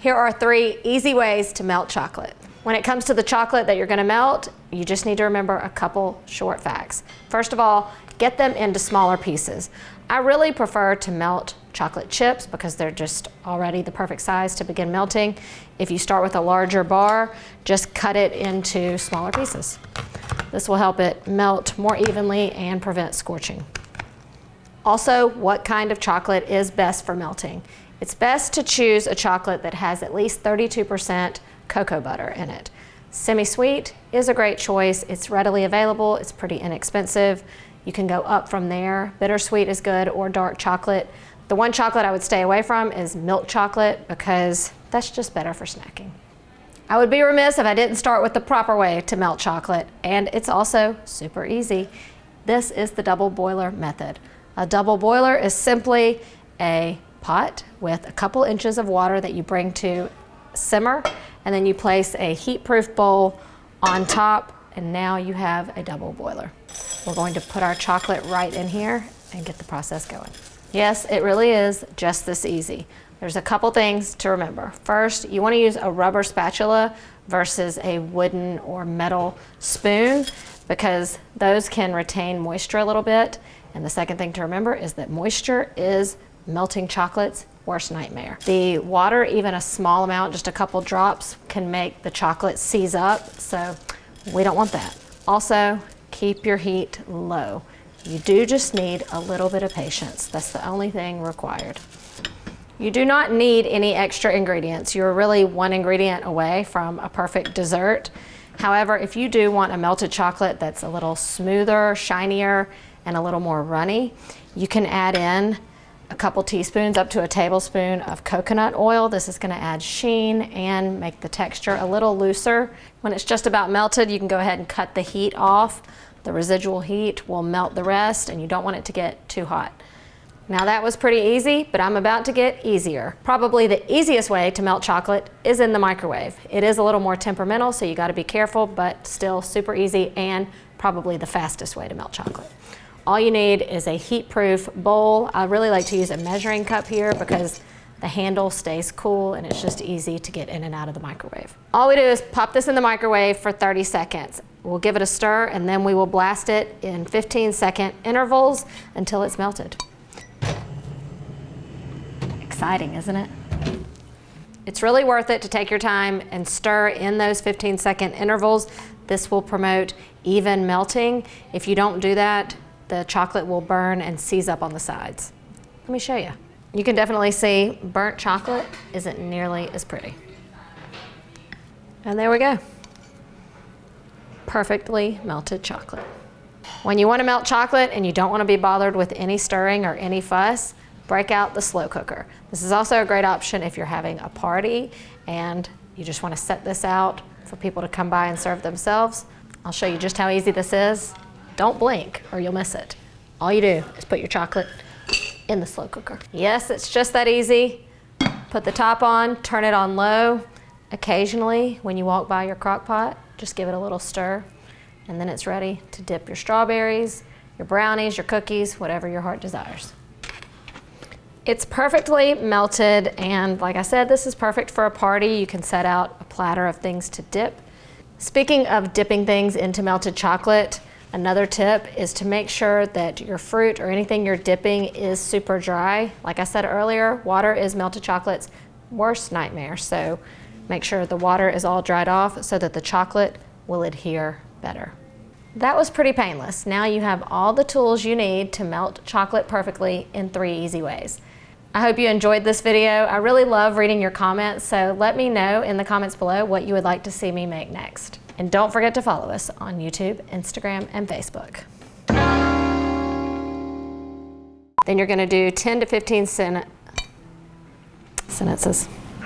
Here are 3 easy ways to melt chocolate. When it comes to the chocolate that you're gonna melt, you just need to remember a couple short facts. First of all, get them into smaller pieces. I really prefer to melt chocolate chips because they're just already the perfect size to begin melting. If you start with a larger bar, just cut it into smaller pieces. This will help it melt more evenly and prevent scorching. Also, what kind of chocolate is best for melting? It's best to choose a chocolate that has at least 32% cocoa butter in it. Semi-sweet is a great choice. It's readily available, it's pretty inexpensive. You can go up from there. Bittersweet is good, or dark chocolate. The one chocolate I would stay away from is milk chocolate because that's just better for snacking. I would be remiss if I didn't start with the proper way to melt chocolate, and it's also super easy. This is the double boiler method. A double boiler is simply a pot with a couple inches of water that you bring to simmer, and then you place a heat-proof bowl on top, and now you have a double boiler. We're going to put our chocolate right in here and get the process going. Yes, it really is just this easy. There's a couple things to remember. First, you want to use a rubber spatula versus a wooden or metal spoon because those can retain moisture a little bit. And the second thing to remember is that moisture is melting chocolate's worst nightmare. The water, even a small amount, just a couple drops, can make the chocolate seize up, so we don't want that. Also, keep your heat low. You do just need a little bit of patience. That's the only thing required. You do not need any extra ingredients. You're really one ingredient away from a perfect dessert. However, if you do want a melted chocolate that's a little smoother, shinier, and a little more runny, you can add in a couple teaspoons up to a tablespoon of coconut oil. This is going to add sheen and make the texture a little looser. When it's just about melted, you can go ahead and cut the heat off. The residual heat will melt the rest, and you don't want it to get too hot. Now that was pretty easy, but I'm about to get easier. Probably the easiest way to melt chocolate is in the microwave. It is a little more temperamental, so you got to be careful, but still super easy and probably the fastest way to melt chocolate. All you need is a heat-proof bowl. I really like to use a measuring cup here because the handle stays cool and it's just easy to get in and out of the microwave. All we do is pop this in the microwave for 30 seconds. We'll give it a stir and then we will blast it in 15-second intervals until it's melted. Exciting, isn't it? It's really worth it to take your time and stir in those 15-second intervals. This will promote even melting. If you don't do that, the chocolate will burn and seize up on the sides. Let me show you. You can definitely see burnt chocolate isn't nearly as pretty. And there we go. Perfectly melted chocolate. When you want to melt chocolate and you don't want to be bothered with any stirring or any fuss, break out the slow cooker. This is also a great option if you're having a party and you just want to set this out for people to come by and serve themselves. I'll show you just how easy this is. Don't blink or you'll miss it. All you do is put your chocolate in the slow cooker. Yes, it's just that easy. Put the top on, turn it on low. Occasionally, when you walk by your crock pot, just give it a little stir, and then it's ready to dip your strawberries, your brownies, your cookies, whatever your heart desires. It's perfectly melted, and like I said, this is perfect for a party. You can set out a platter of things to dip. Speaking of dipping things into melted chocolate, another tip is to make sure that your fruit or anything you're dipping is super dry. Like I said earlier, water is melted chocolate's worst nightmare, so make sure the water is all dried off so that the chocolate will adhere better. That was pretty painless. Now you have all the tools you need to melt chocolate perfectly in 3 easy ways. I hope you enjoyed this video. I really love reading your comments, so let me know in the comments below what you would like to see me make next. And don't forget to follow us on YouTube, Instagram, and Facebook. Then you're going to do 10 to 15 sentences.